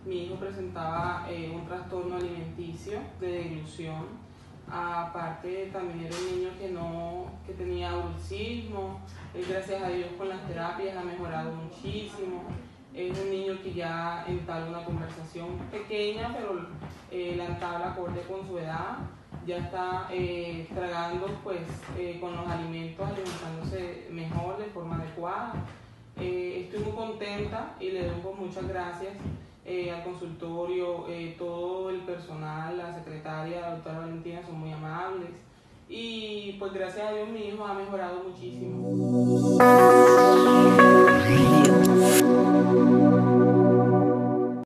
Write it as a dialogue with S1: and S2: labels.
S1: Mi hijo presentaba un trastorno alimenticio de deglución. Aparte, también era un niño que tenía bruxismo. Gracias a Dios con las terapias ha mejorado muchísimo. Es un niño que ya entabla una conversación pequeña, pero la entabla acorde con su edad. Ya está tragando pues, con los alimentos, alimentándose mejor, de forma adecuada. Estoy muy contenta y le doy pues, muchas gracias al consultorio, todo el personal, la secretaria, la doctora Valentina son muy amables y pues gracias a Dios mi hijo ha mejorado muchísimo.